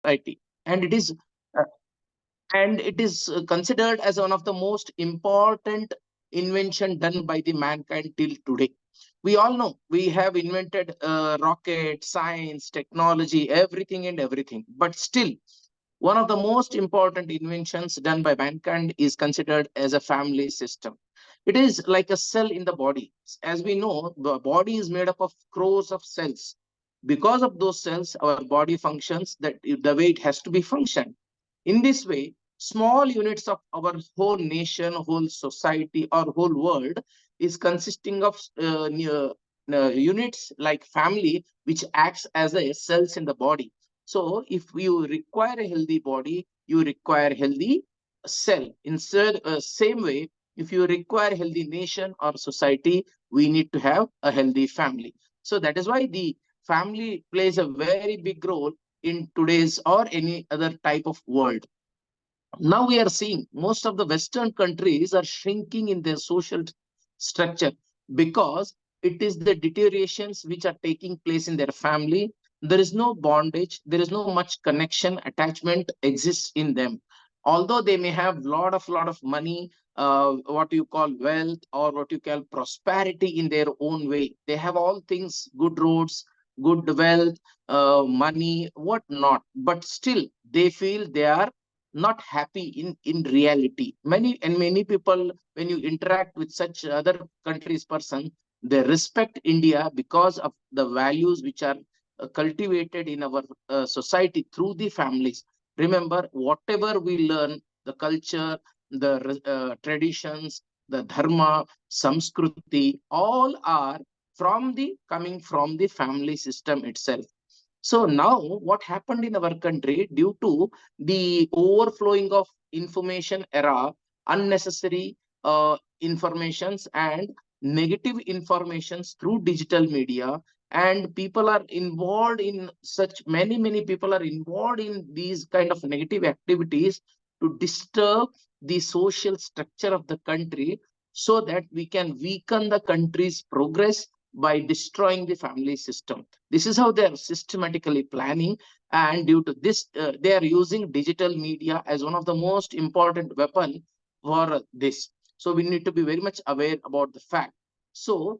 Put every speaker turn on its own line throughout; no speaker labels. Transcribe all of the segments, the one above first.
society. And uh, it is considered as one of the most important invention done by the mankind till today. We all know we have invented rocket science, technology, everything and everything, but still one of the most important inventions done by mankind is considered as a family system. It is like a cell in the body. As we know, the body is made up of crores of cells. Because of those cells, our body functions the way it has to be functioned. In this way, small units of our whole nation, whole society, or whole world is consisting of units like family, which acts as a cells in the body. So, if you require a healthy body, you require healthy cell. Instead, same way, if you require healthy nation or society, we need to have a healthy family. So that is why the family plays a very big role in today's or any other type of world. Now we are seeing most of the Western countries are shrinking in their social structure because it is the deteriorations which are taking place in their family. There is no bondage, there is no much connection, attachment exists in them. Although they may have lot of money, what you call wealth or what you call prosperity in their own way. They have all things, good roads, good wealth, money, what not. But still, they feel they are not happy in reality. Many people, when you interact with such other countries person, they respect India because of the values which are cultivated in our society through the families. Remember, whatever we learn, the culture, the traditions, the dharma, samskruti, all are coming from the family system itself. So now what happened in our country due to the overflowing of information era, unnecessary informations and negative informations through digital media, and people are involved in such many people are involved in these kind of negative activities to disturb the social structure of the country, so that we can weaken the country's progress by destroying the family system. This is how they are systematically planning, and due to this, they are using digital media as one of the most important weapon for this. So we need to be very much aware about the fact. So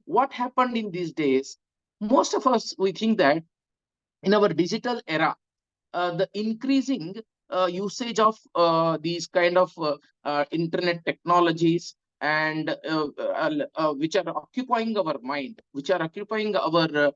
what happened in these days? Most of us we think that in our digital era, the increasing usage of these kind of internet technologies and which are occupying our mind, which are occupying our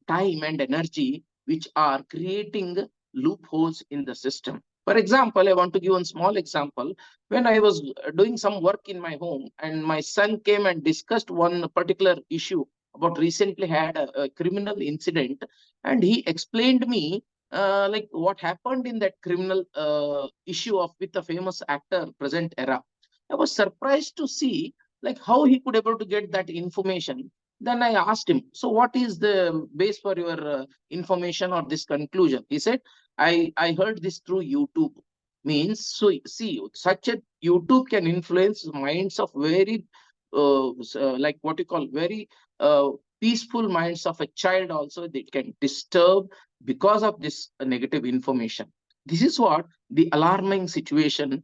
time and energy, which are creating loopholes in the system. For example, I want to give one small example. When I was doing some work in my home, and my son came and discussed one particular issue about recently had a criminal incident, and he explained me like what happened in that criminal issue of with the famous actor present era. I was surprised to see like how he could able to get that information. Then I asked him, so what is the base for your information or this conclusion? He said, I heard this through YouTube. Means, so see, such a YouTube can influence minds of very like what you call very peaceful minds of a child also. They can disturb because of this negative information. This is what the alarming situation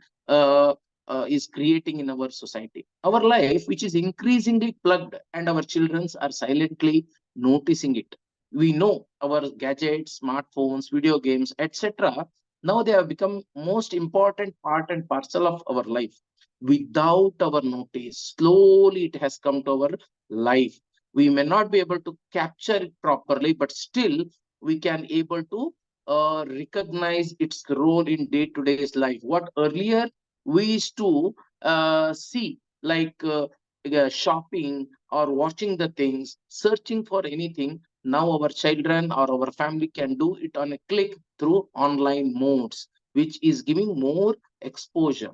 is creating in our society. Our life, which is increasingly plugged, and our children are silently noticing it. We know our gadgets, smartphones, video games, etc. Now they have become most important part and parcel of our life. Without our notice, slowly it has come to our life. We may not be able to capture it properly, but still we can able to recognize its role in day to day's life. What earlier we used to see, like shopping or watching the things, searching for anything, now our children or our family can do it on a click through online modes, which is giving more exposure.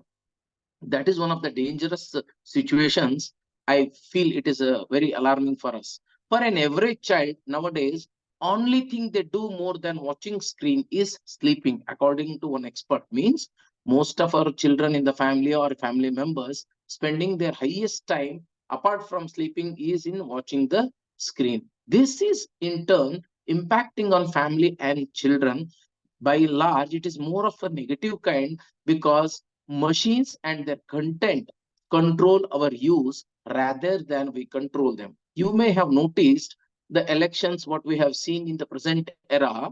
That is one of the dangerous situations. I feel it is very alarming for us. For an average child nowadays, only thing they do more than watching screen is sleeping, according to one expert. Means most of our children in the family or family members spending their highest time apart from sleeping is in watching the screen. This is in turn impacting on family and children. by and large, it is more of a negative kind because machines and their content control our use rather than we control them. You may have noticed the elections, what we have seen in the present era,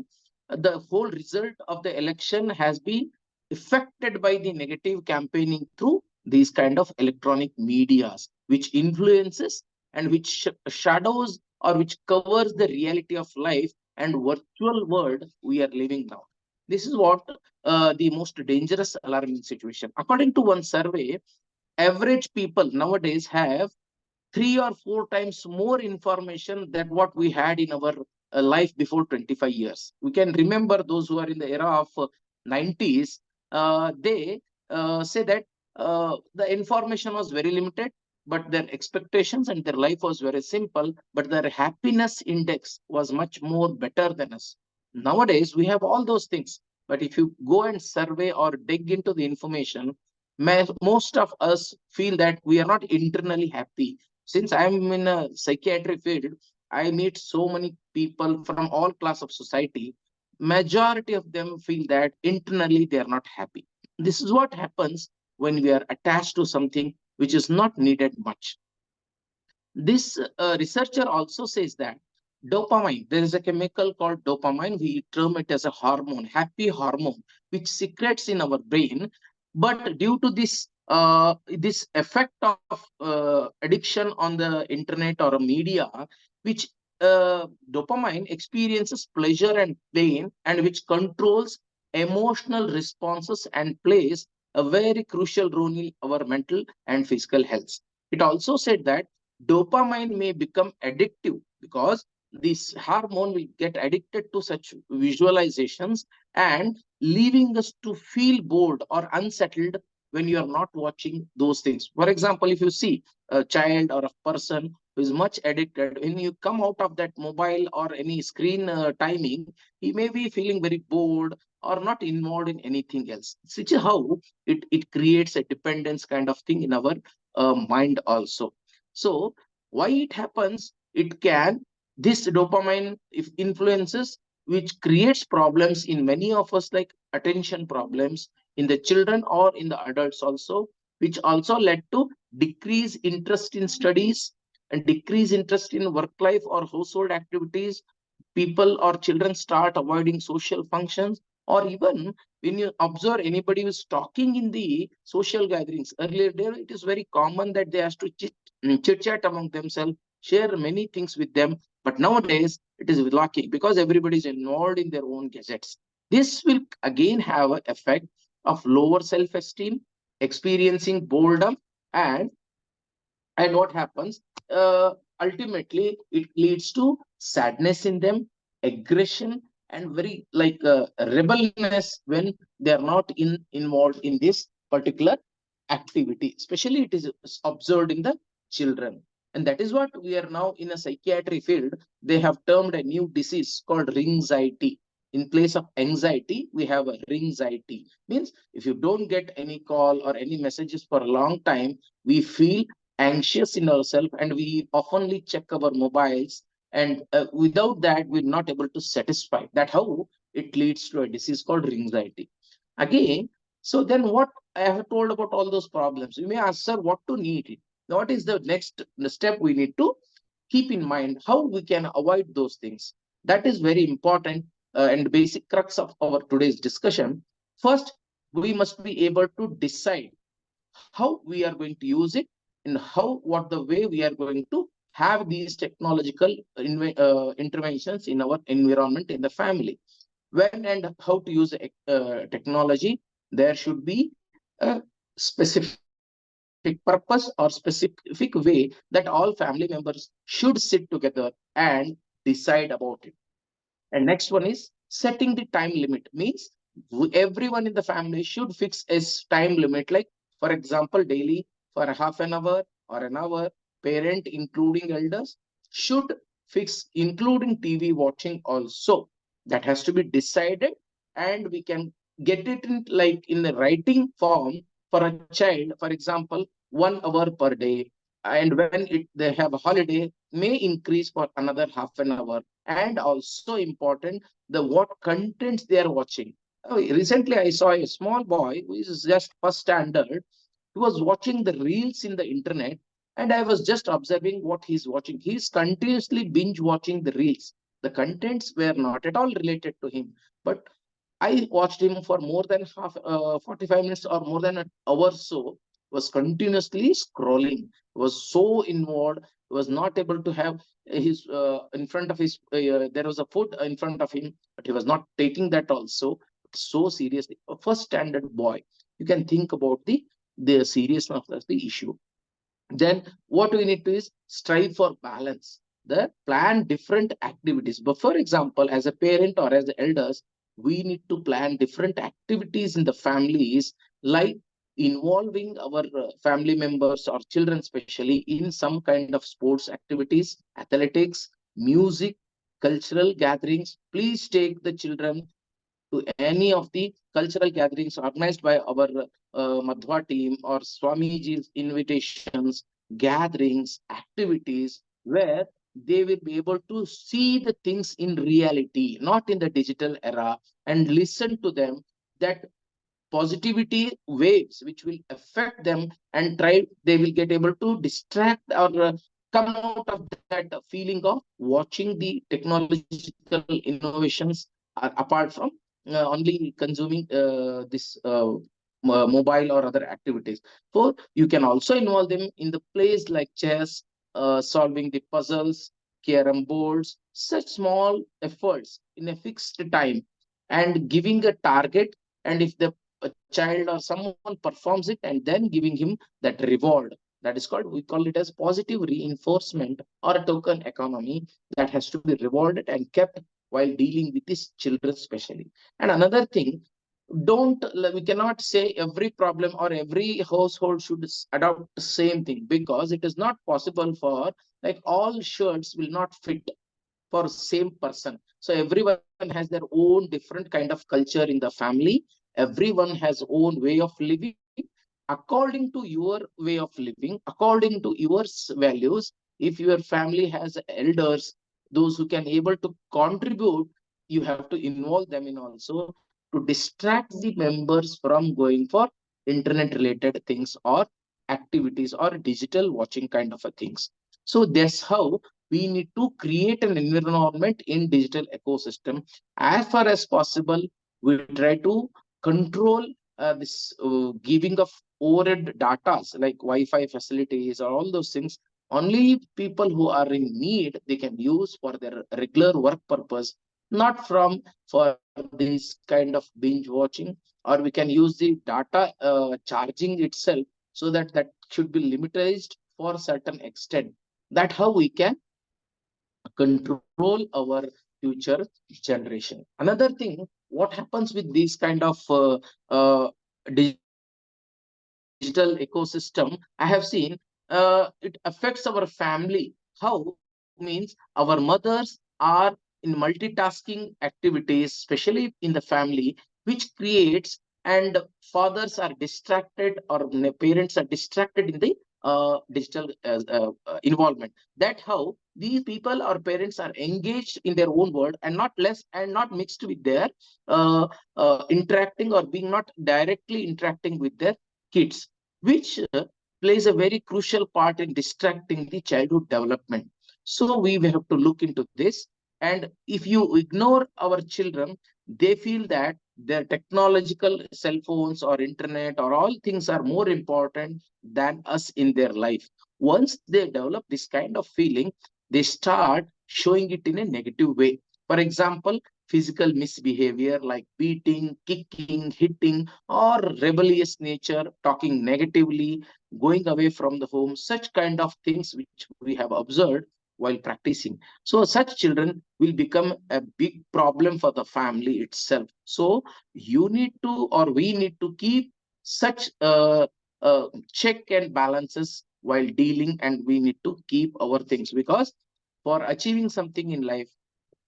the whole result of the election has been affected by the negative campaigning through these kind of electronic medias, which influences and which shadows or which covers the reality of life and virtual world we are living now. This is what the most dangerous alarming situation. According to one survey, average people nowadays have 3 or 4 times more information than what we had in our life before 25 years. We can remember those who are in the era of 90s, they say that the information was very limited, but their expectations and their life was very simple, but their happiness index was much more better than us. Nowadays, we have all those things, but if you go and survey or dig into the information, most of us feel that we are not internally happy. Since I'm in a psychiatry field, I meet so many people from all class of society. Majority of them feel that internally they are not happy. This is what happens when we are attached to something which is not needed much. This researcher also says that dopamine, there is a chemical called dopamine, we term it as a hormone, happy hormone, which secretes in our brain. But due to this effect of addiction on the internet or a media, which dopamine experiences pleasure and pain, and which controls emotional responses and plays a very crucial role in our mental and physical health. It also said that dopamine may become addictive because this hormone will get addicted to such visualizations and leaving us to feel bored or unsettled when you are not watching those things. For example, if you see a child or a person who is much addicted, when you come out of that mobile or any screen timing, he may be feeling very bored or not involved in anything else. Which is how it creates a dependence kind of thing in our mind also. So why it happens? It can, this dopamine if influences which creates problems in many of us, like attention problems in the children or in the adults also, which also led to decrease interest in studies and decrease interest in work life or household activities. People or children start avoiding social functions, or even when you observe anybody who's talking in the social gatherings. Earlier there, it is very common that they have to chit chat among themselves, share many things with them. But nowadays it is lacking because everybody is involved in their own gadgets. This will again have an effect of lower self-esteem, experiencing boredom, and what happens, ultimately it leads to sadness in them, aggression, and very like rebelness when they are not involved in this particular activity. Especially it is observed in the children, and that is what we are now in a psychiatry field. They have termed a new disease called ringxiety. In place of anxiety, we have a ringxiety. Means if you don't get any call or any messages for a long time, we feel anxious in ourselves, and we oftenly check our mobiles, and without that we're not able to satisfy. That how it leads to a disease called anxiety again. So then what I have told about all those problems, you may ask, sir, what to need, what is the next step we need to keep in mind, how we can avoid those things. That is very important, and basic crux of our today's discussion. First, we must be able to decide how we are going to use it, and how what the way we are going to have these technological interventions in our environment, in the family. When and how to use technology, there should be a specific purpose or specific way that all family members should sit together and decide about it. And next one is setting the time limit. Means everyone in the family should fix a time limit. Like, for example, daily for a half an hour or an hour, parent, including elders, should fix, including TV watching also. That has to be decided, and we can get it in like in the writing form for a child. For example, 1 hour per day, and when they have a holiday, may increase for another half an hour, and also important the what contents they are watching. Recently I saw a small boy who is just first standard. He was watching the reels in the internet, and I was just observing what he's watching. He's continuously binge watching the reels. The contents were not at all related to him, but I watched him for more than 45 minutes or more than an hour. So was continuously scrolling. Was so involved. Was not able to have his in front of his. There was a food in front of him, but he was not taking that also so seriously. A first standard boy. You can think about the seriousness of the issue. Then what we need to is strive for balance, the plan different activities. But for example, as a parent or as the elders, we need to plan different activities in the families, like involving our family members or children especially in some kind of sports activities, athletics, music, cultural gatherings. Please take the children to any of the cultural gatherings organized by our Madhwa team or Swamiji's invitations, gatherings, activities, where they will be able to see the things in reality, not in the digital era, and listen to them, that positivity waves which will affect them, and try they will get able to distract or come out of that feeling of watching the technological innovations apart from only consuming mobile or other activities. So you can also involve them in the plays like chess, solving the puzzles, carom boards, such small efforts in a fixed time, and giving a target. And if the a child or someone performs it, and then giving him that reward, that is called, we call it as positive reinforcement or a token economy, that has to be rewarded and kept while dealing with these children especially. And another thing, don't we cannot say every problem or every household should adopt the same thing, because it is not possible for, like, all shirts will not fit for same person. So everyone has their own different kind of culture in the family. Everyone has own way of living. According to your way of living, according to your values, if your family has elders, those who can able to contribute, you have to involve them in also, to distract the members from going for internet related things or activities or digital watching kind of a things. So that's how we need to create an environment in digital ecosystem. As far as possible, we try to control this giving of overhead datas like Wi-Fi facilities or all those things. Only people who are in need, they can use for their regular work purpose, not from for this kind of binge watching. Or we can use the data charging itself, so that that should be limited for certain extent. That how we can control our future generation. Another thing, what happens with these kind of digital ecosystem, I have seen it affects our family. How means our mothers are in multitasking activities, especially in the family, which creates, and fathers are distracted or parents are distracted in the digital involvement. That how these people or parents are engaged in their own world, and not less and not mixed with their interacting, or being not directly interacting with their kids, which plays a very crucial part in distracting the childhood development. So we have to look into this. And if you ignore our children, they feel that their technological cell phones or internet or all things are more important than us in their life. Once they develop this kind of feeling, they start showing it in a negative way. For example, physical misbehavior like beating, kicking, hitting, or rebellious nature, talking negatively, going away from the home, such kind of things which we have observed while practicing. So such children will become a big problem for the family itself. So you need to, or we need to keep such check and balances while dealing, and we need to keep our things, because for achieving something in life,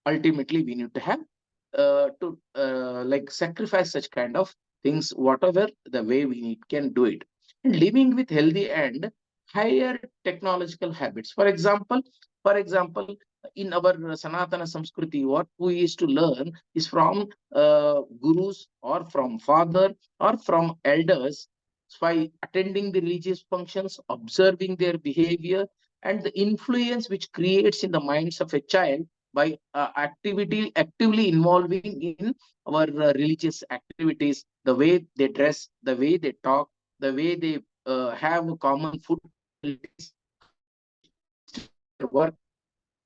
ultimately we need to have to like sacrifice such kind of things, whatever the way we need, can do it. And living with healthy and higher technological habits, for example, in our Sanatana Samskriti, what we used to learn is from gurus or from father or from elders by attending the religious functions, observing their behavior, and the influence which creates in the minds of a child by actively involving in our religious activities, the way they dress, the way they talk, the way they have common food facilities, how they distribute their work.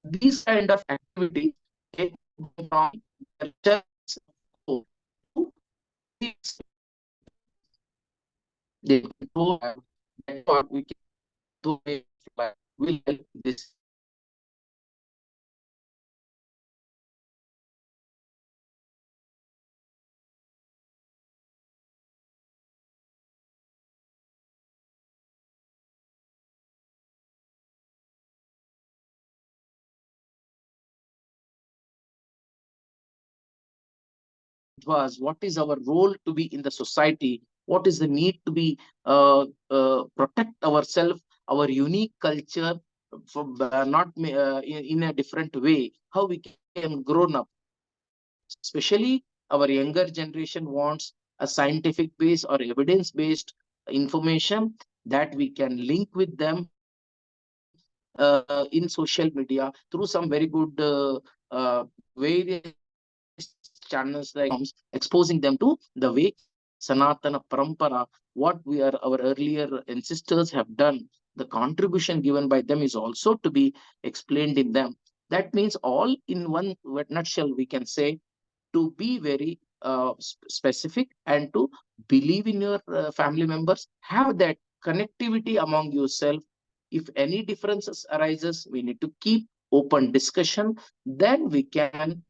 These kind of activities take them from their child's core to the they control. That's what we can do. Will help this. Was what is our role to be in the society, what is the need to be protect ourselves, our unique culture, from not in a different way, how we can grown up, especially our younger generation wants a scientific base or evidence based information that we can link with them in social media through some very good various channels like exposing them to the way Sanatana Parampara, what we are our earlier ancestors have done, the contribution given by them is also to be explained in them. That means all in one nutshell, we can say, to be very specific and to believe in your family members, have that connectivity among yourself. If any differences arises, we need to keep open discussion, then we can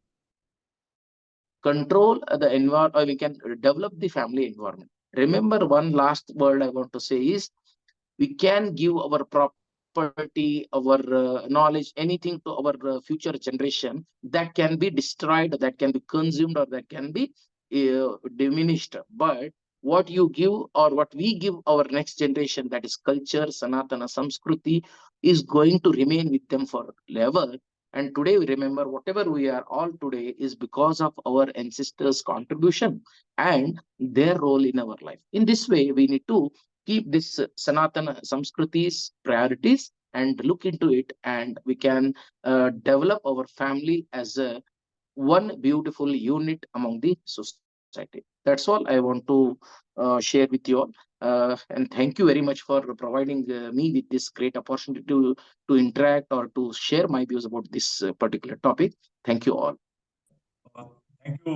control the environment, or we can develop the family environment. Remember, one last word I want to say is, we can give our property, our knowledge, anything to our future generation, that can be destroyed, that can be consumed, or that can be diminished. But what you give or what we give our next generation, that is culture, Sanatana Samskriti, is going to remain with them forever. And today we remember whatever we are all today is because of our ancestors' contribution and their role in our life. In this way, we need to keep this Sanatana Samskriti's priorities and look into it, and we can develop our family as a one beautiful unit among the society. That's all I want to share with you all. And thank you very much for providing me with this great opportunity to interact or to share my views about this particular topic. Thank you all.
Thank you,